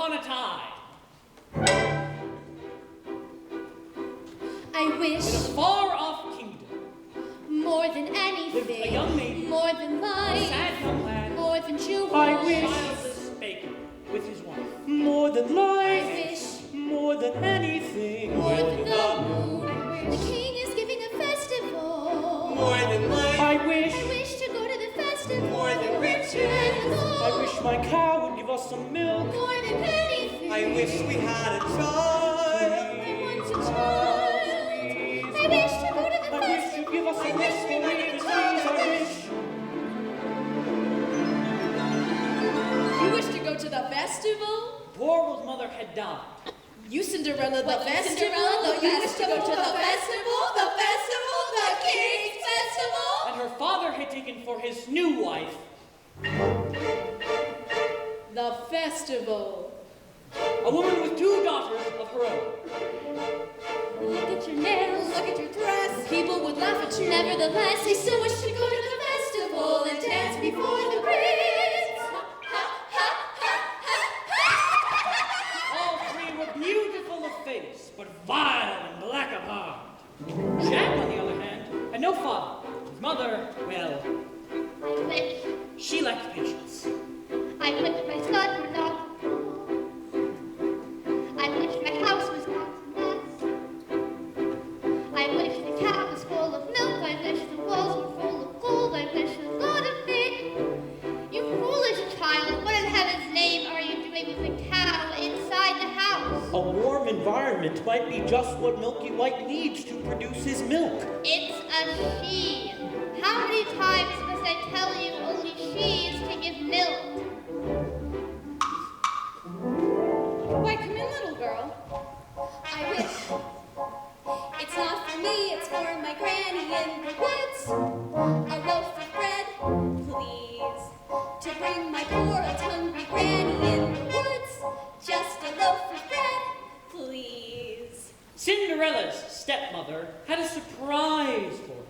upon a time. I wish In a far-off kingdom, more than lived a anything, young maiden, more than a life, sad young lad, more than jewels. I wish childless baker with his wife. more than life, I wish more than anything, more than the moon. I The wish king is giving a festival. more than life, I wish I wish to go to the festival. more than riches. And I gold. wish my cow would give us some milk. More than anything. I wish we had a child. I want a child. I wish to go to the I wish festival. you'd give us I a wish wish we for wanted me, a please. child. I wish. You wish to go to the festival? Borrow's mother had died. You Cinderella, the What, you festival? Cinderella, the You wish to go to the festival? festival, the king's festival? And her father had taken for his new wife The festival. a woman with 2 daughters of her own. Look at your nails. Look at your dress. People would laugh at you. Nevertheless, I still wish to go to the festival and dance before the prince. All 3 were beautiful of face, but vile and black of heart. Jack, on the other hand, had no father. His mother, well, I wish. she lacked patience. I wish my son were not. I wish my house was not a mess. I wish the cow was full of milk. I wish the walls were full of gold. I wish a lot of it. You foolish child, what in heaven's name are you doing with the cow inside the house? A warm environment might be just what Milky White needs to produce his milk. It's a she. How many times must I tell you only she is to give milk? Why, come in, little girl. I wish. It's not for me, it's for my granny in the woods. A loaf of bread, please, to bring my poor old hungry granny in the woods. Just a loaf of bread, please. Cinderella's stepmother had a surprise for her.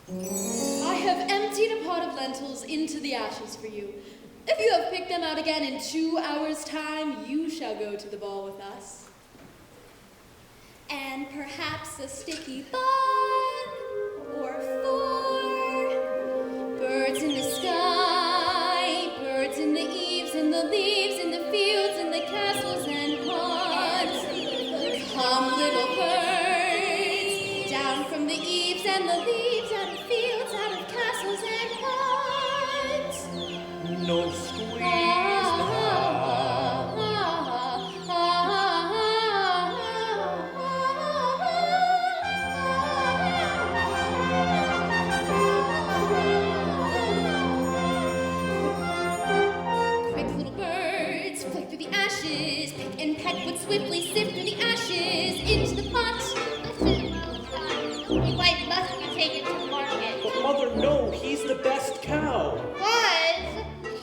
I have emptied a pot of lentils into the ashes for you. If you have picked them out again in 2 hours' time, you shall go to the ball with us. And perhaps a sticky bun or 4. Birds in the sky, birds in the eaves, in the leaves, in the fields, in the castles and ponds. Come, little birds, down from the eaves and the leaves, out of fields, out of castles and ponds. No squeeze. Quick little birds, flick through the ashes, pick and peck, but swiftly sift through the ashes into the pot. Your wife must be taken to market. But mother, no, he's the best cow.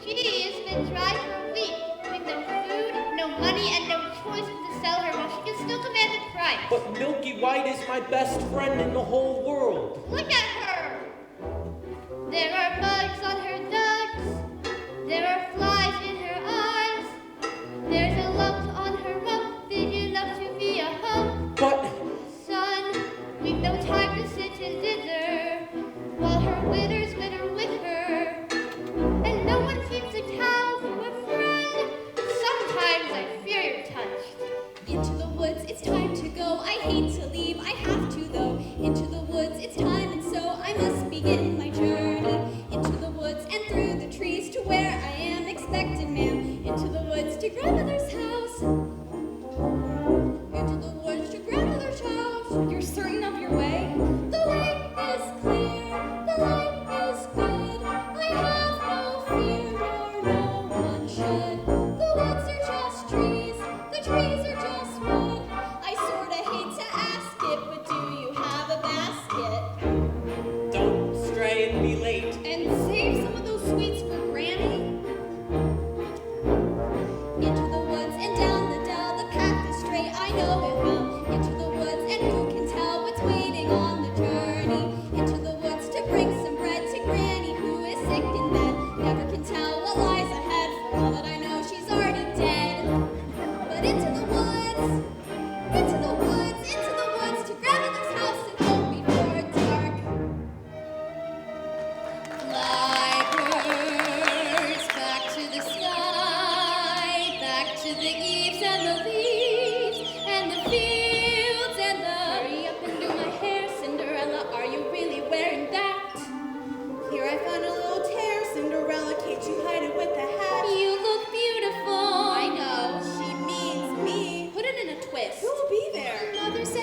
She's been dry for a week, with no food, no money, and no choice but to sell her while she can still command a price. But Milky White is my best friend in the whole world. Look at her! There are bugs on her ducks. There are flies in her eyes. There's a lump on her rump big enough to be a hump. But Son, we've no time to sit and dither while her witters witter with her. And no one keeps a cow for a friend. Sometimes I fear your touch. Into the woods, it's time to go. I hate to leave, I have to though. Into the woods, it's time, and so I must begin my journey. Into the woods and through the trees to where I am expected, ma'am. Into the woods to grandmother's house. Into the woods to grandmother's house. You're certain of your way? The way is clear, the light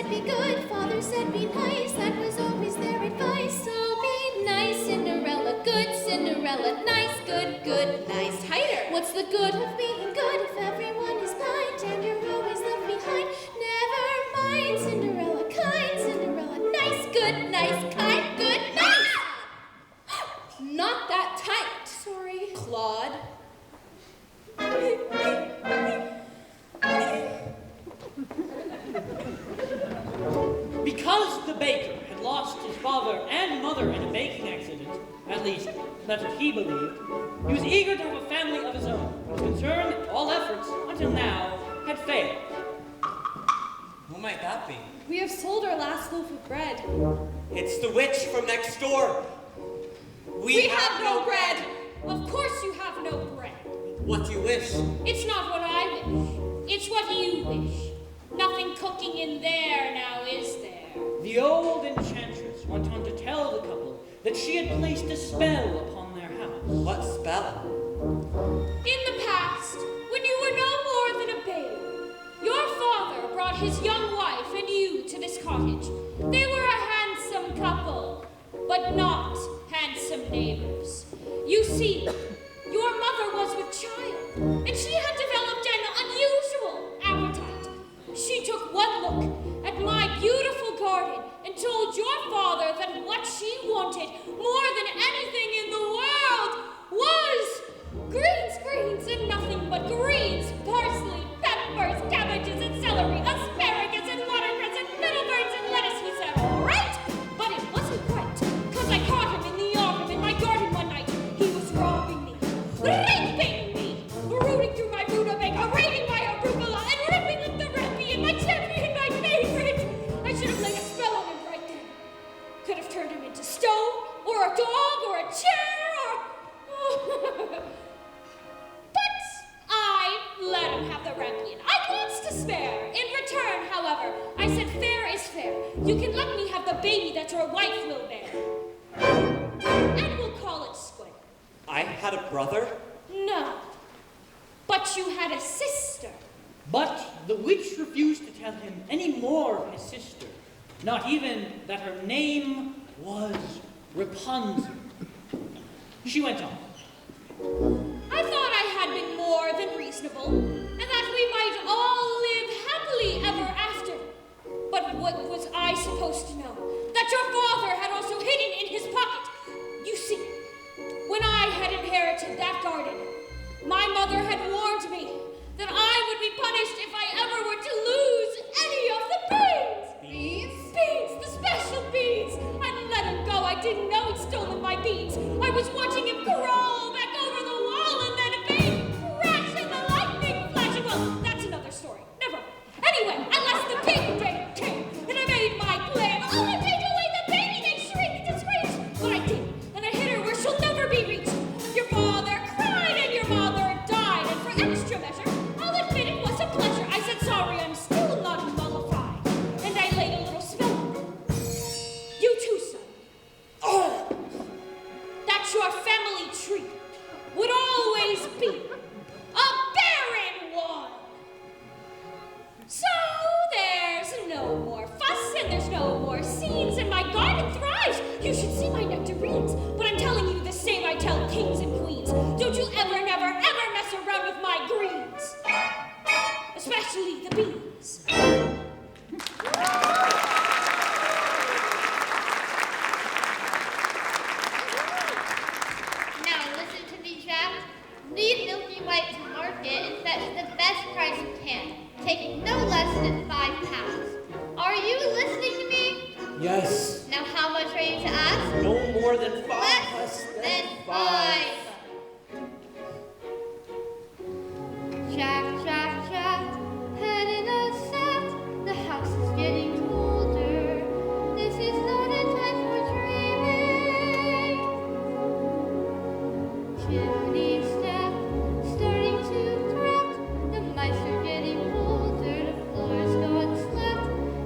said be good, father said be nice, that was always their advice. So be nice, Cinderella, good Cinderella, nice, good, good, nice. Tighter. What's the good of being good if everyone is blind and you're always left behind? Never mind, Cinderella, kind Cinderella, nice, good, nice, kind, good, nice. Not that tight. Sorry, Claude. Because the baker had lost his father and mother in a baking accident, at least that's what he believed, he was eager to have a family of his own. He was concerned that all efforts, until now, had failed. Who might that be? We have sold our last loaf of bread. It's the witch from next door. We have no bread. Of course you have no bread. What do you wish? It's not what I wish. It's what you wish. Nothing cooking in there now, is there? The old enchantress went on to tell the couple that she had placed a spell upon their house. What spell? In the past, when you were no more than a babe, your father brought his young wife and you to this cottage. They were a handsome couple, but not handsome neighbors. You see, your mother was with child, and she had developed an unusual appetite. She took one look at my beautiful garden and told your father that what she wanted more than anything in the world was greens, and nothing but greens, parsley, peppers, cabbages, and celery, asparagus, and watercress, and middleburns, and lettuce. He said, all right, but it wasn't right, because I caught him in the autumn in my garden one night. He was robbing me, raping me, rooting through my rutabaga, raiding my arugula, and ripping up the rampion, my champion, my favorite. I should have laid a spell on him right then. Could have turned him into stone, or a dog, or a chair, or... But I let him have the rampion. I wants to spare. In return, however, I said fair is fair. You can let me have the baby that your wife will bear. And we'll call it square. I had a brother? No. But you had a sister. But the witch refused to tell him any more of his sister, not even that her name was Rapunzel. She went on. I thought I had been more than reasonable, and that we might all live happily ever after. But what was I supposed to know? That your father had also hidden in his pocket. You see, when I had inherited that garden, my mother had warned me that I would be punished if I ever were to lose any of the beans. Beans? Beans, the special beans. I let him go. I didn't know he'd stolen my beans. I was watching him crawl back over the wall, and then a big crash and the lightning flash. Well, that's another story. Never mind. Anyway, at last the pig day came, and I made my plan. Oh, I take away the baby, they shrieked and screamed. But I did, and I hid her where she'll never be reached. Your father cried, and your mother died, and for extra measure, I'll admit it was a pleasure. I said, sorry, I'm still not mollified, and I laid a little spell on her. You too, son. Oh, that your family tree would always be a barren one. So there's no more fuss and there's no more scenes, and my garden thrives. You should see my nectarines, but I'm telling you the same I tell kings and queens. Don't you ever, never, ever mess around with my greens, especially the beans. Now listen to me, Jack. Lead Milky White to market and fetch the best price you can, taking no less than 5 pounds. Are you listening to me? Yes. Now how much are you to ask? No more than 5. Less than 5. Jack, Jack, Jack, head in a sack. The house is getting colder. This is not a time for dreaming. Chimney stack starting to crack. The mice are getting older. The floor's gone slack.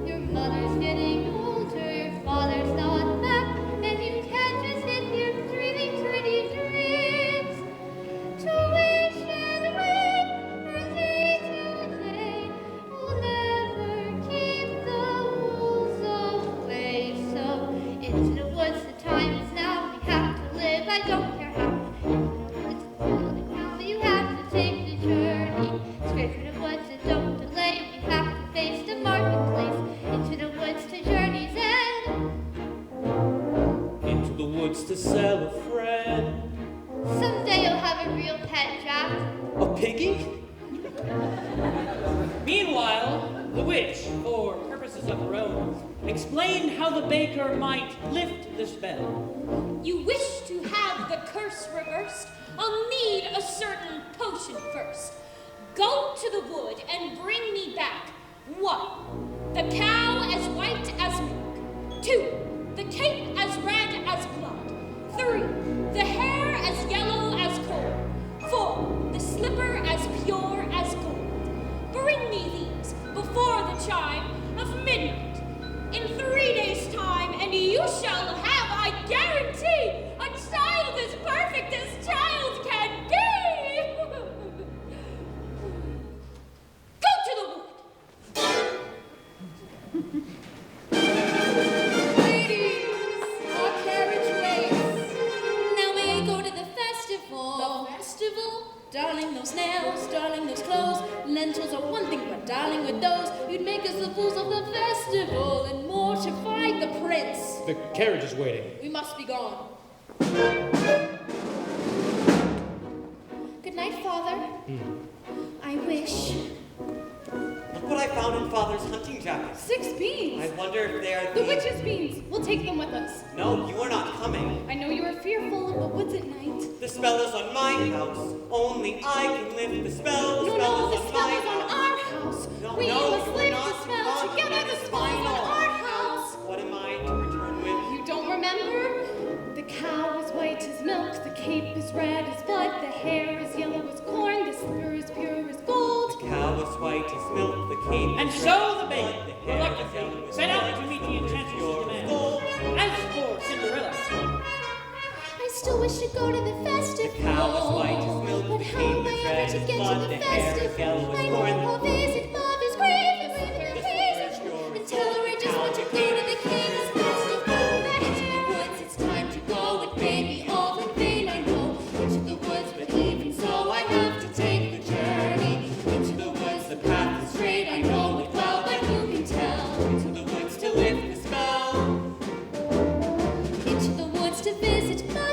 Your mother's getting older. Your father's not back. And you can't just sit here dreaming pretty dreams. wants to sell a friend. Someday you'll have a real pet, Jack. A piggy? Meanwhile, the witch, for purposes of her own, explained how the baker might lift the spell. You wish to have the curse reversed? I'll need a certain potion first. Go to the wood and bring me back 1. The cow as white as milk. 2. The cape as red as blood. 3. The hair as yellow as coal. 4. The slipper as pure as gold. Bring me these before the chime of midnight. In 3 days' time, and you shall have, I guarantee, a child as perfect as child can be! Go to the wood! Ladies, our carriage waits. Now may I go to the festival? The festival? Darling, those nails, darling, those clothes. Lentils are one thing, but darling, with those, you'd make us the fools of the festival and mortify the prince. The carriage is waiting. We must be gone. Good night, Father. I wish. Look what I found in Father's hunting jacket. 6 beans. I wonder if they are The witch's beans. We'll take them with us. No, you are not coming. I know you are fearful of the woods at night. The spell is on my house. Only I can lift the spell. The No, spell the is on spell my is on house. our house. No, We no, must you are lift not the to spell come. together. That The is spell is on final. our house. What am I to return with? You don't remember? The cow is white as milk. The cape is red as blood. The hair is yellow as corn. The slipper is pure as gold. The cow is white as milk. The cape And is so red the as baker, blood, the hair is reluctantly, yellow as set out blood, to meet the the enchantress's pure as demand. gold. As for Cinderella, I still wish to go to the festival. The cow is white as milk, But the how cape am is I red ever to as get blood, to the the hair is festival? yellow as I corn. know love isn't love is grief, and when it is and tell her I just want to go to the king's festival. Into the woods, it's time to go. It may be all in vain, I know. Into the woods, but even so, I have to take the journey. Into the woods, the path is straight. I know it well, but who can tell? Into the woods to lift the spell. Into the woods to visit mother.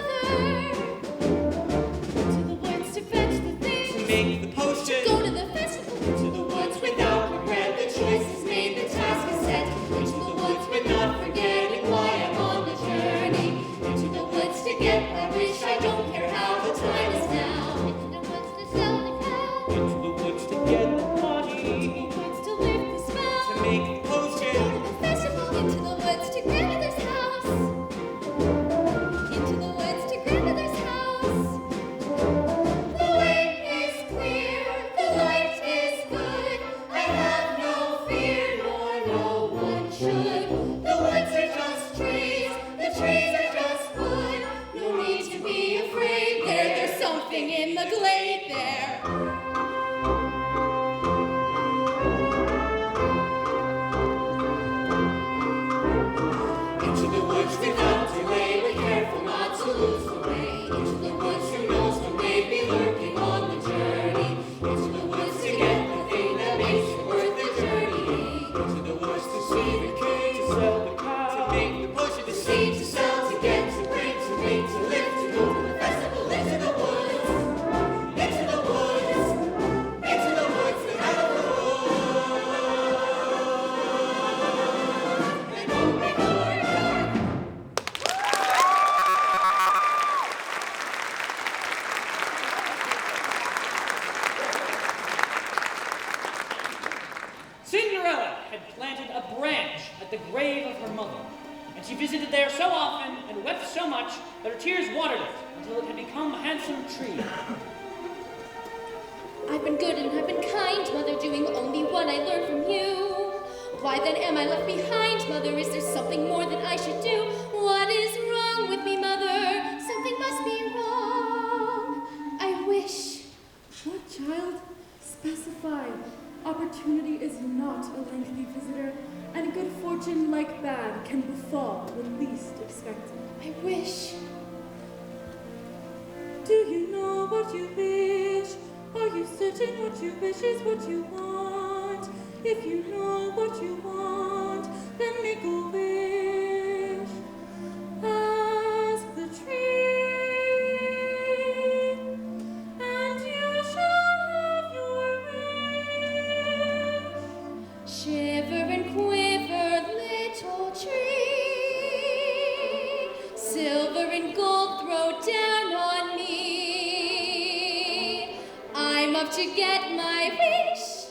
Into the woods to fetch the things. Make the potion. Go to the festival. Into the woods without regret. The choice is made, the task is set. Into the woods with not forgetting why I'm on the journey. Into the woods to get my wish. I don't care how the time is now. Into the woods to sell the cow. Into the woods to get the money. Woods to lift the spell. To make the Go potion. to the festival. Into the woods to grandmother's house. Into the woods to grandmother's house. The way is clear. The light is good. I have no fear, nor no one should. The woods are just trees. The trees are just wood. No need to be afraid. There's something in the glade there. Into the woods without delay. Be careful not to lose the way. Into the woods, who knows what may be lurking on the journey. Into the woods to get the thing that makes it worth the journey. Into the woods to see the king. To sell the cow. To make the potion, to seed, to sell, to get, to bring, to make, to lift, to go to the festival. Into the woods. Into the woods. Into the woods and out of the woods. And home before dark. Cinderella had planted a branch at the grave of her mother, and she visited there so often and wept so much that her tears watered it until it had become a handsome tree. I've been good and I've been kind, Mother, doing only what I learned from you. Why then am I left behind, Mother? Is there something more that I should do? What is wrong with me, Mother? Something must be wrong. I wish. What child? Specify. Opportunity is not a lengthy visitor, and good fortune, like bad, can befall when least expected. I wish. Do you know what you wish? Are you certain what you wish is what you want? If you know what you want, then make a wish. Ask the hope to get my wish.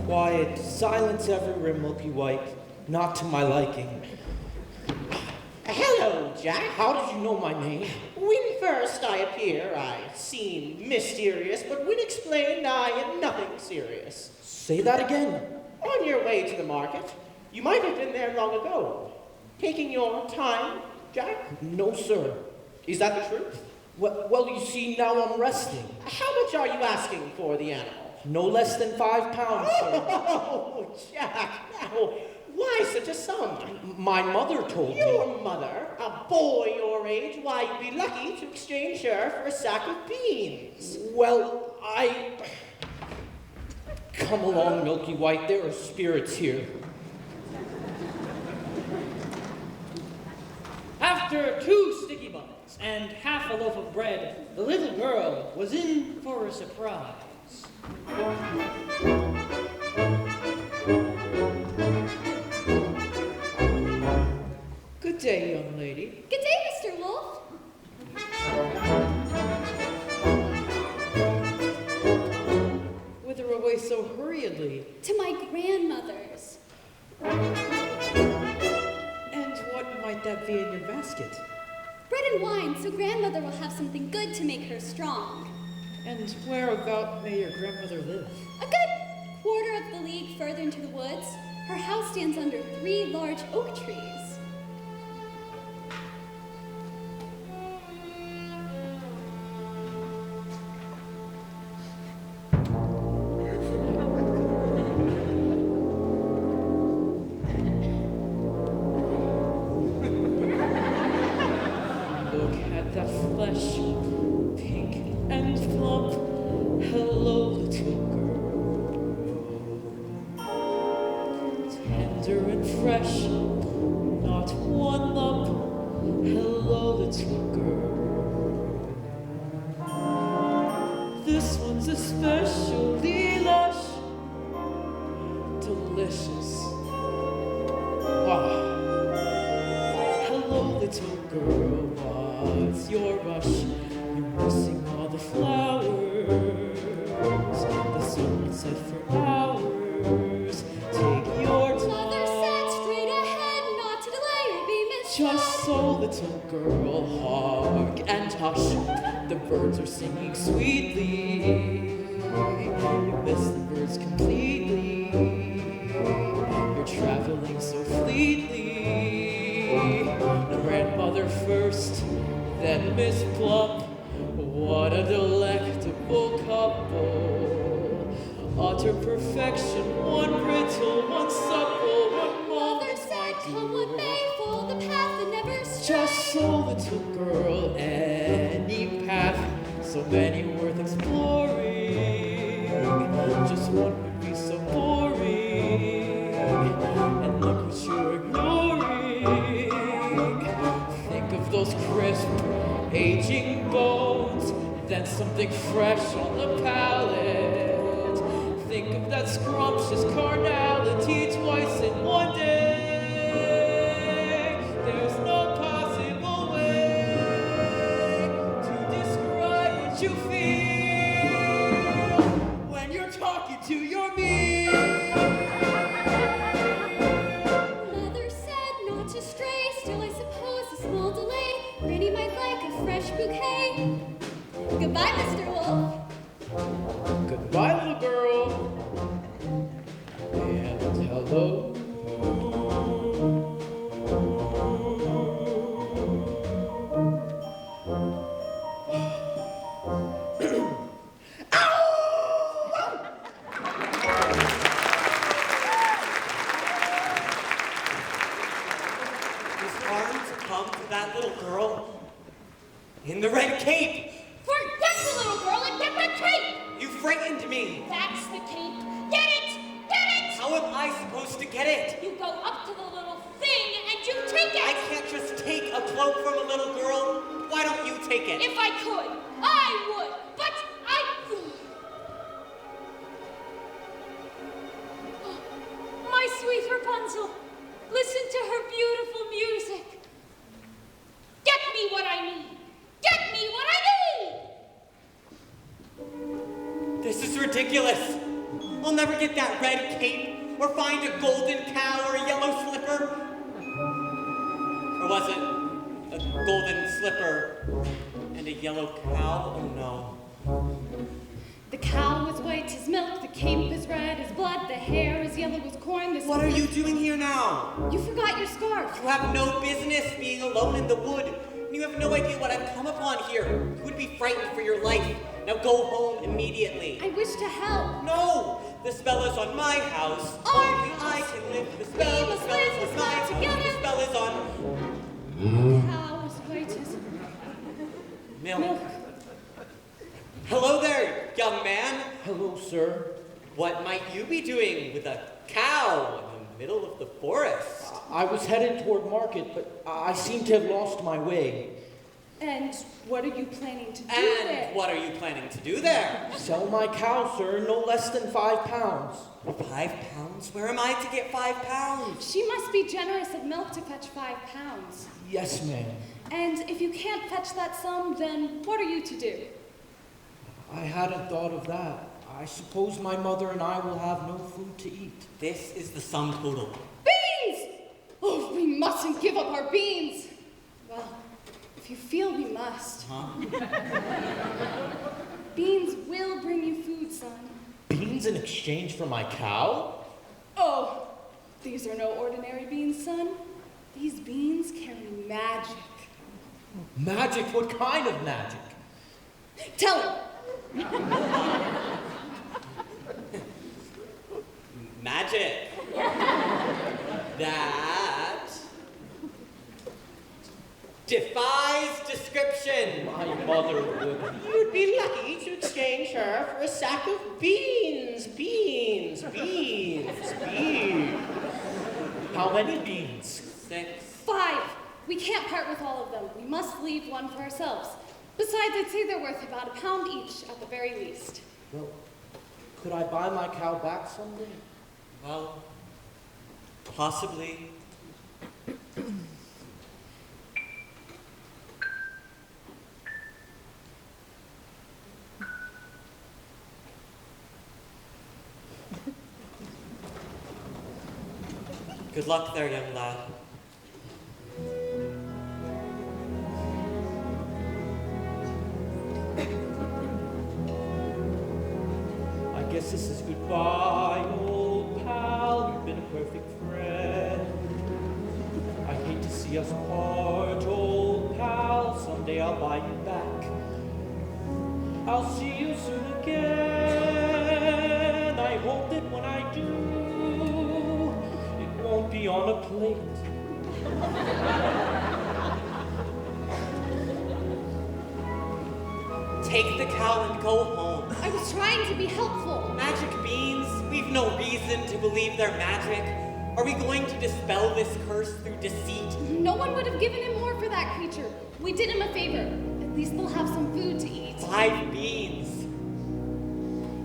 Quiet, silence everywhere, Milky White. Not to my liking. Hello, Jack. How did you know my name? When first I appear, I seem mysterious, but when explained, I am nothing serious. Say that again. On your way to the market, you might have been there long ago. Taking your time, Jack? No, sir. Is that the truth? Well, you see, now I'm resting. How much are you asking for the animal? No less than 5 pounds, sir. Oh, Jack, now, why such a sum? My mother told me. Your mother, a boy your age, why, you'd be lucky to exchange her for a sack of beans. Well, Come along, Milky White. There are spirits here. After 2 sticky buns and half a loaf of bread, the little girl was in for a surprise. Good day, young lady. Good day, Mr. Wolf. Whither away so hurriedly? To my grandmother's. And what might that be in your basket? Bread and wine, so grandmother will have something good to make her strong. And whereabout may your grandmother live? A good quarter of the league further into the woods, her house stands under 3 large oak trees. Look at that flesh, pink and plump. Hello, little girl. Tender and fresh, not one lump. Hello, little girl. This one's especially lush, delicious. Wow. Hello, little girl, what's your rush? You're missing all the flowers. The sun will set for hours. Take your time. Mother said straight ahead, not to delay or be misled. Just so, little girl, hark and hush. The birds are singing sweetly. You miss the birds completely. You're traveling so fleetly. Grandmother first, then Miss Plump. What a delectable couple. Utter perfection, one brittle, one supple, one Mother said, come what may, follow the path that never strays. just so, little girl, any path, so many worth exploring. Just one would be so boring, and look what you're ignoring. Think of those crisp, aging bones, then something fresh on the palate. Think of that scrumptious carnality twice in one day. There's no possible way to describe what you feel when you're talking to your meal. Mother said not to stray, still I suppose a small delay. Granny might like a fresh bouquet. Goodbye, Mr. Wolf. Goodbye, little girl. And hello. Does harm to come to that little girl in the red cape? Forget the little girl and get the cape! You frightened me. That's the cape. Get it! Get it! How am I supposed to get it? You go up to the little thing and can't you take it? I can't just take a cloak from a little girl. Why don't you take it? If I could, I would. But I... My sweet Rapunzel, listen to her beautiful music. Get me what I need. Get me what I need. This is ridiculous. I'll never get that red cape, or find a golden cow or a yellow slipper. Or was it a golden slipper and a yellow cow? Oh no. The cow is white as milk, the cape is red as blood, the hair is yellow as corn. What are you doing here now? You forgot your scarf. You have no business being alone in the wood. You have no idea what I've come upon here. You would be frightened for your life. Now go home immediately. I wish to help. No! The spell is on my house. Only I can lift the spell. The spell is on my house. The spell is on... Cow is white as Milk. Hello there, young man. Hello, sir. What might you be doing with a cow in the middle of the forest? I was headed toward market, but I seem to have lost my way. And what are you planning to do And there? what are you planning to do there? Sell my cow, sir, no less than 5 pounds. 5 pounds? Where am I to get 5 pounds? She must be generous of milk to fetch 5 pounds. Yes, ma'am. And if you can't fetch that sum, then what are you to do? I hadn't thought of that. I suppose my mother and I will have no food to eat. This is the sum total. Beans! Oh, we mustn't give up our beans. Well, if you feel we must. Huh? Beans will bring you food, son. Beans in exchange for my cow? Oh, these are no ordinary beans, son. These beans carry magic. Magic? What kind of magic? Tell him. Magic. That defies description. My mother would. You'd be lucky to exchange her for a sack of beans. Beans. How many beans? 6. 5. We can't part with all of them. We must leave one for ourselves. Besides, I'd say they're worth about £1 each at the very least. Well, could I buy my cow back someday? Well, possibly. Good luck there, young lad. I guess this is goodbye, old pal. You've been a perfect friend. I hate to see us part, old pal. Someday I'll buy you back. I'll see you soon again. I hope that when I do, it won't be on a plate. Take the cow and go home. I was trying to be helpful. Magic beans? We've no reason to believe they're magic. Are we going to dispel this curse through deceit? No one would have given him more for that creature. We did him a favor. At least they'll have some food to eat. 5 beans.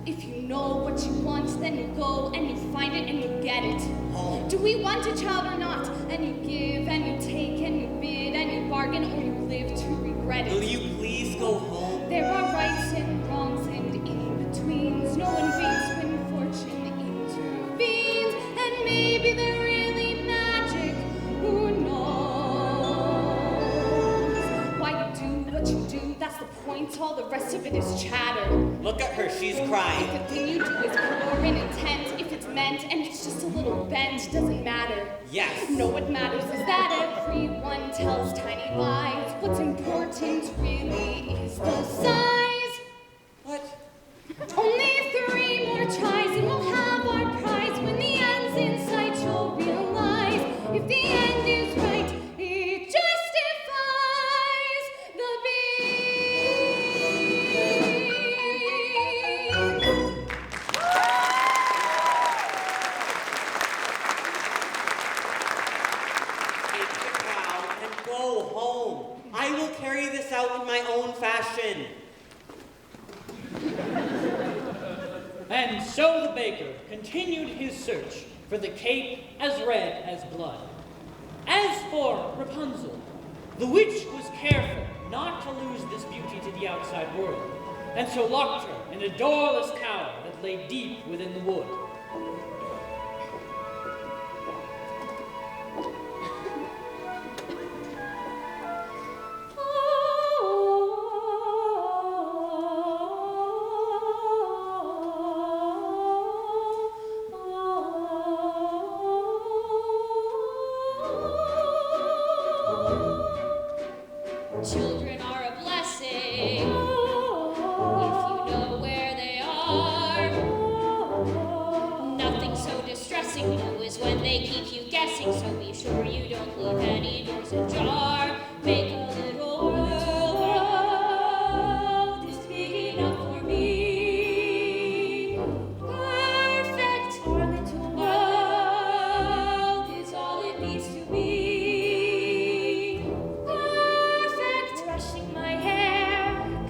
If you know what you want, then you go and you find it and you get it. Home. Do we want a child or not? And you give and you take and you bid and you bargain, or you live to regret it. Will you please go home? There are rights and wrongs and in-betweens. No one waits when fortune intervenes. And maybe they're really magic. Who knows? Why you do what you do, that's the point. All the rest of it is chatter. Look at her, she's If crying. the thing you do is pure in intent, if it's meant and it's just a little bent, doesn't matter. Yes. No, what matters is that everyone tells tiny lies. What's important really is the size. What? Only 3 more tries and we'll have our prize. When the end's in sight, you'll realize if the end is right, it justifies the beans. And so the baker continued his search for the cape as red as blood. As for Rapunzel, the witch was careful not to lose this beauty to the outside world, and so locked her in a doorless tower that lay deep within the wood. Children are a blessing if you know where they are. Nothing so distressing though is when they keep you guessing, so be sure you don't leave any doors ajar. Make a little world is big enough for me. Perfect, our little world is all it needs to be. Brushing my hair,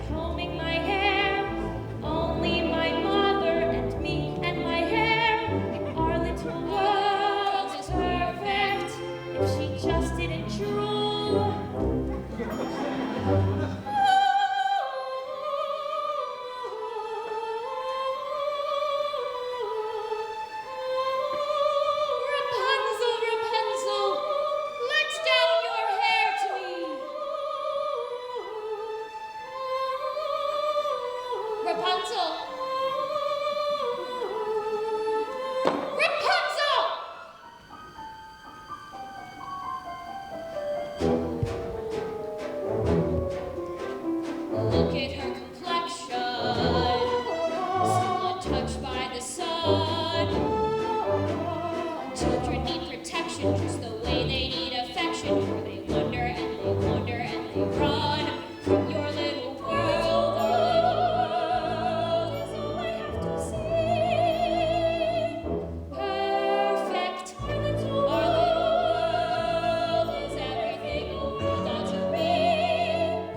combing my hair, only my mother and me and my hair. Our little world is perfect if she just didn't drool. Rapunzel, Rapunzel, let down your hair to me. Rapunzel! Rapunzel! Look at her complexion, still untouched by the sun. Children need protection just the way they need affection, for they wonder and they wonder and they run from your little world. Our little world is all I have to see. Perfect. Our little world is everything a world ought to be.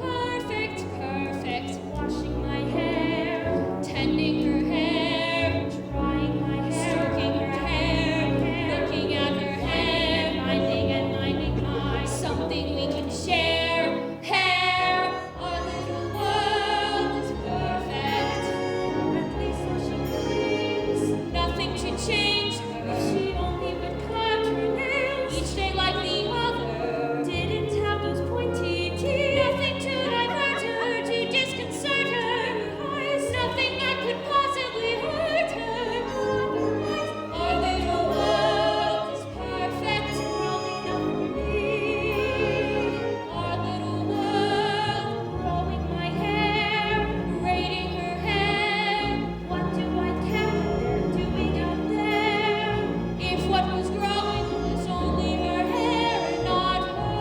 Perfect, perfect. Washing my hair, tending her hair, drying my hair, stroking her hair, looking at her hair, minding and minding my something we can share. Hair, our little world is perfect. At least so she claims. Nothing to change her. If she only would cut her nails each day like the other. Didn't have those pointy teeth. Nothing to divert her, to disconcert her. Eyes, nothing that could possibly hurt her. Otherwise, our little world is perfect, world enough for me. Our little world, growing my hair, braiding her hair. What do I care what they're doing out there? If what was growing was only her hair and not her,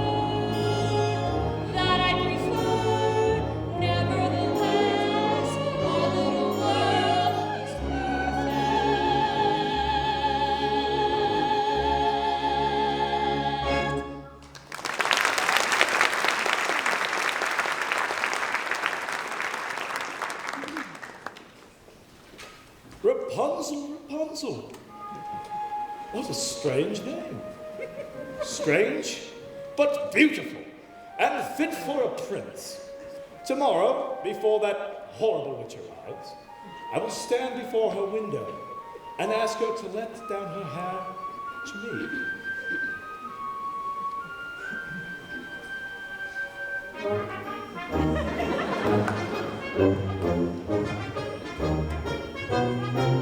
that I prefer. Nevertheless, our little world is perfect. Rapunzel, Rapunzel. What a strange name. Strange, but beautiful, and fit for a prince. Tomorrow, before that horrible witch arrives, I will stand before her window and ask her to let down her hair to me.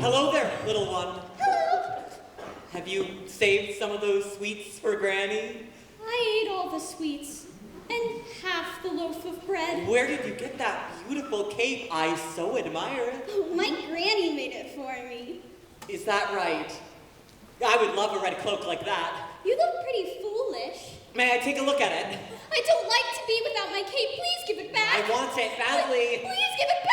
Hello there, little one. Have you saved some of those sweets for Granny? I ate all the sweets and half the loaf of bread. Where did you get that beautiful cape? I so admire it. My granny made it for me. Is that right? I would love a red cloak like that. You look pretty foolish. May I take a look at it? I don't like to be without my cape. Please give it back. I want it badly. Please give it back.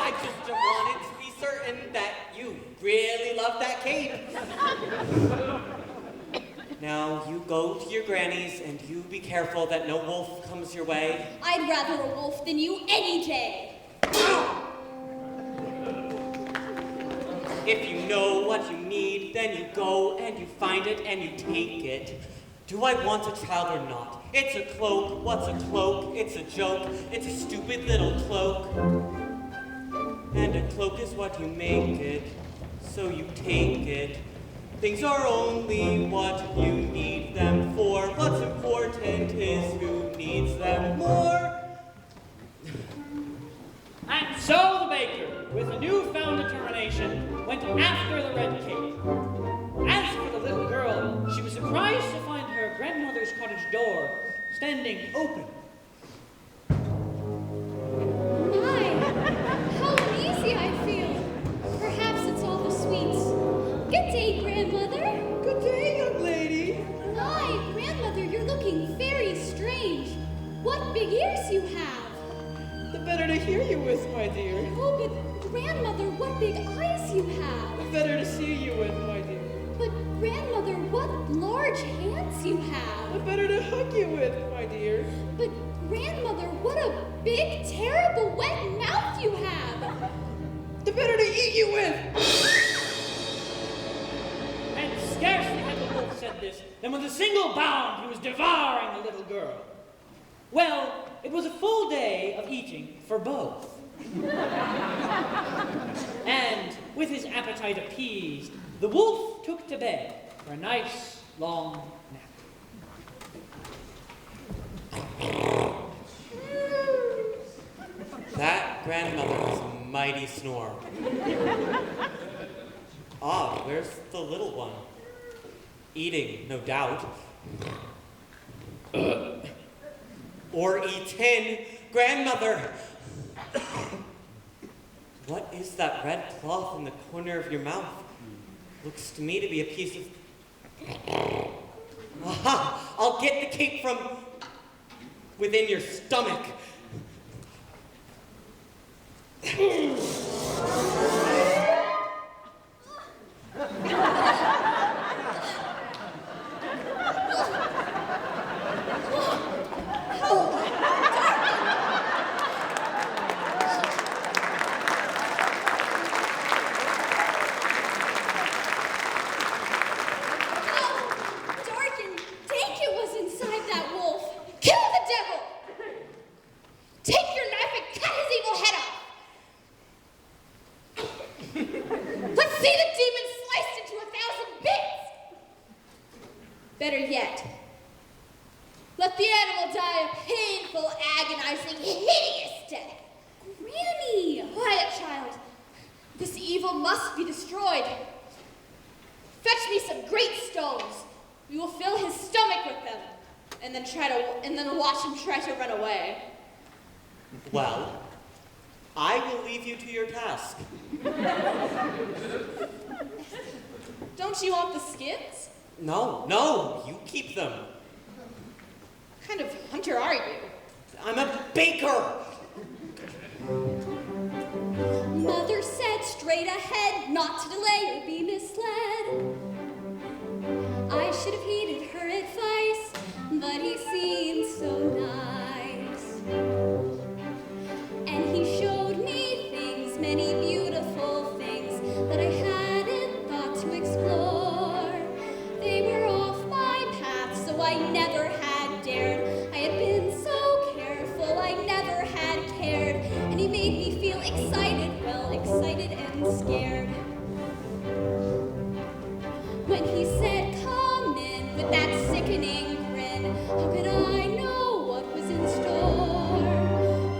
I just wanted to be certain that you really really love that cape. Now, you go to your granny's and you be careful that no wolf comes your way. I'd rather a wolf than you any day. If you know what you need, then you go and you find it and you take it. Do I want a child or not? It's a cloak. What's a cloak? It's a joke. It's a stupid little cloak. And a cloak is what you make it, so you take it. Things are only what you need them for. What's important is who needs them more. And so the baker, with a newfound determination, went after the red cape. As for the little girl, she was surprised to find her grandmother's cottage door standing open. My, how uneasy I feel. Perhaps it's all the sweets. Good day, grandmother. Good day, young lady. My, grandmother, you're looking very strange. What big ears you have. The better to hear you with, my dear. Oh, but grandmother, what big eyes you have. The better to see you with, my dear. But grandmother, what large hands you The have. better to hug you with, my dear. But grandmother, what a big, terrible, wet mouth you have. The better to eat you with. And scarcely had the wolf said this, than with a single bound he was devouring the little girl. Well, it was a full day of eating for both. And with his appetite appeased, the wolf took to bed for a nice long nap. That grandmother was a mighty snore. Ah, where's the little one? Eating, no doubt. Or eaten. Grandmother! What is that red cloth in the corner of your mouth? Looks to me to be a piece of... Aha! I'll get the cape from within your stomach. Dark and dank it was inside that wolf. Kill the devil! Take your knife and cut his evil head off! Let's see the demon sliced into 1,000 bits! Better yet, let the animal die a painful, agonizing, hideous death. Granny! Quiet, child. This evil must be destroyed. Fetch me some great stones. We will fill his stomach with them, and then watch him try to run away. Well, I will leave you to your task. Don't you want the skins? No, you keep them. What kind of hunter are you? I'm a baker. Mother said straight ahead, not to delay or be misled. I should have heeded her advice, but he seemed so nice. And he showed me things, many beautiful things, that I hadn't thought to explore. They were off my path, so I never had dared. I had been so careful, I never had cared. And he made me feel excited, well, excited and scared. When he said, come in, with that sickening grin, how could I know what was in store?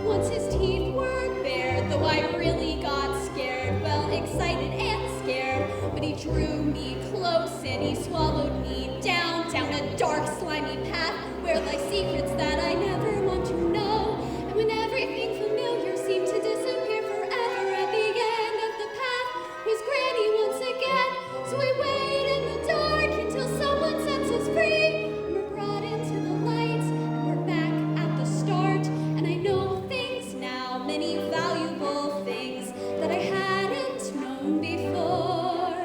Once his teeth were bared, though I really got scared, well, excited and scared. But he drew me close and he swallowed me down a dark, slimy path where lie secrets that I never want to know. And when everything familiar seemed to disappear forever, at the end of the path was Granny once again. So we wait in the dark until someone sets us free, and we're brought into the lights, and we're back at the start. And I know things now, many valuable things that I hadn't known before.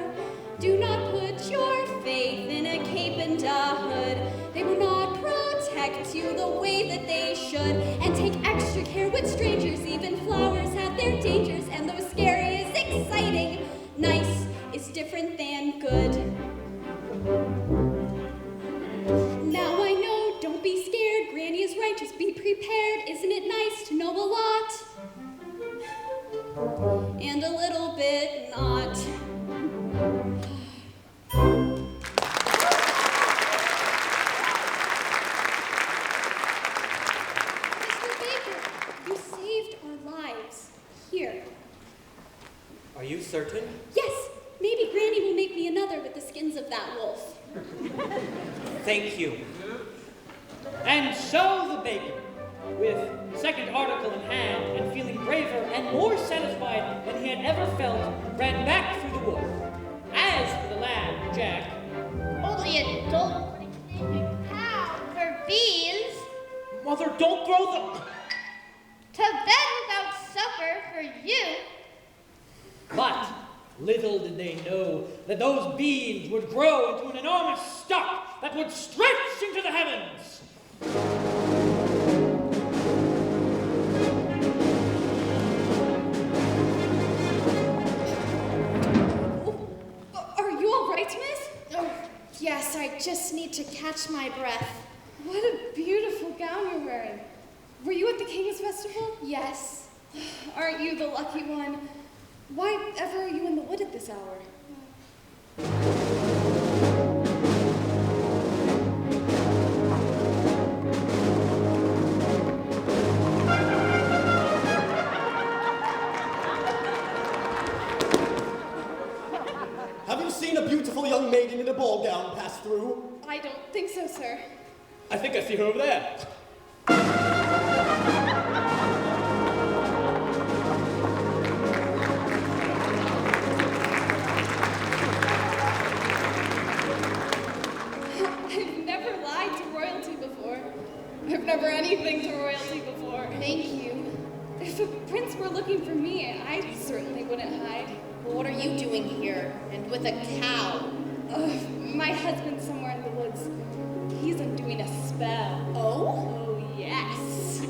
should, and take extra care with strangers. Even flowers have their dangers, and though scary is exciting, nice is different than good. Now I know, don't be scared. Granny is right, just be prepared. Isn't it nice to know a lot? And a little bit not. Mr. Baker, you saved our lives. Here. Are you certain? Yes, maybe Granny will make me another with the skins of that wolf. Thank you. And so the baker, with the second article in hand and feeling braver and more satisfied than he had ever felt, ran back through the wood. As for the lad, Jack, Only a dolt would exchange a cow for beans. Mother, don't throw them. To bed without supper for you. but little did they know that those beans would grow into an enormous stalk that would stretch into the heavens. Are you all right, miss? Oh, yes, I just need to catch my breath. What a beautiful gown you're wearing. Were you at the King's Festival? Yes. Aren't you the lucky one? Why ever are you in the wood at this hour? Have you seen a beautiful young maiden in a ball gown pass through? I don't think so, sir. I think I see her over there. I've never lied to royalty before. I've never anything to royalty before. Thank you. If a prince were looking for me, I certainly wouldn't hide. Well, what are you doing here? And with a cow? My husband's somewhere in the woods. He's undoing a spell. Oh? Oh, yes.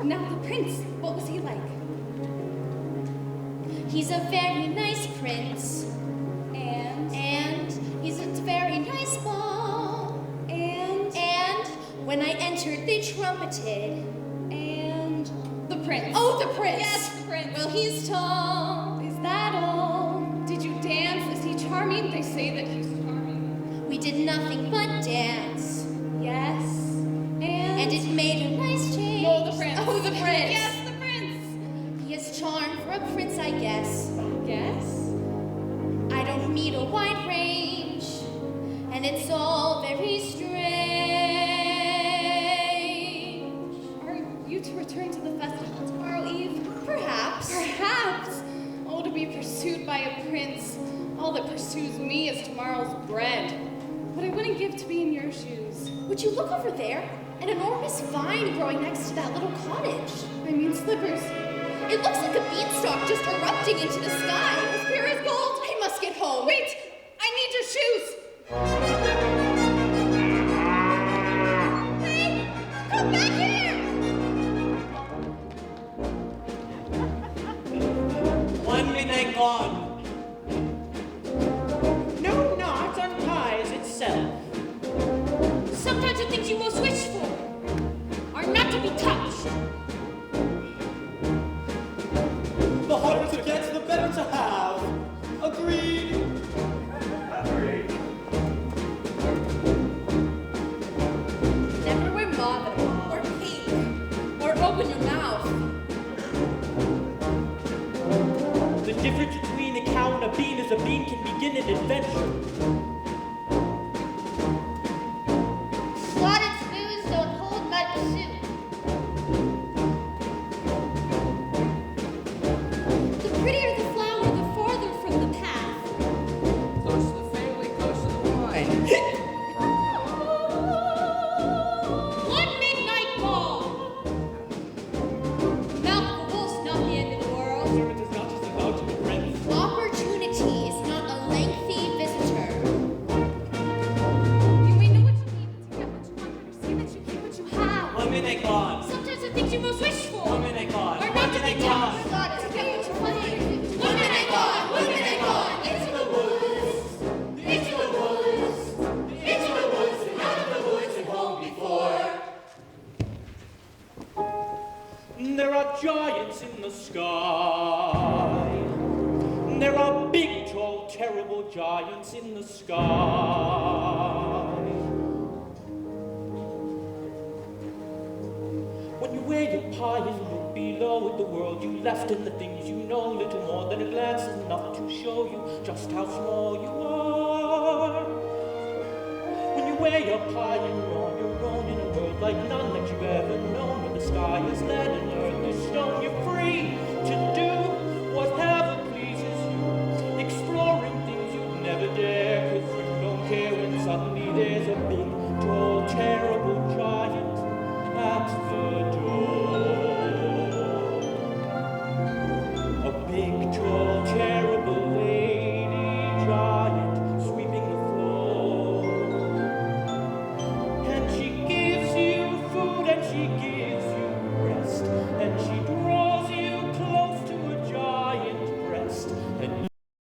Now the prince, what was he like? He's a very nice prince. And he's a very nice ball. And When I entered, they trumpeted. the prince. Oh, the prince! Yes, prince. Well, he's tall. Is that all? Did you dance? Is he charming? They say that he's charming. We did nothing but dance. Yes. And it made a nice change. No, the prince. Oh, the prince. Yes, the prince. He has charm for a prince, I guess. Yes. I don't meet a wide range, and it's all very strange. Are you to return to the festival tomorrow eve? Perhaps. Perhaps. Oh, to be pursued by a prince. All that pursues me is tomorrow's bread. What I wouldn't give to be in your shoes. Would you look over there? An enormous vine growing next to that little cottage. I mean slippers. It looks like a beanstalk just erupting into the sky. As pure as gold. I must get home. Wait! I need your shoes! Hey! Come back here! One midnight gone. No knot unties itself. Sometimes the things you most wish for are not to be touched. The harder to get, the better to have. Agreed. Never wear mauve at all. Or pink. Or open your mouth. The difference between a cow and a bean is a bean can begin an adventure. Slotted spoons don't hold much soup. The prettier the flower, the farther from the path. Close to the family, close to the wine. One midnight ball. Mouth of the wolf's not the end of the world. Servant is not just about to be prince. Opportunity is not a lengthy visitor. of terrible giants in the sky. When you wear your pie and look below at the world you left and the things you know, little more than a glance is enough to show you just how small you are. When you wear your pie and you're on your own in a world like none that you've ever known, where the sky is lead and earth is stone, you're free to do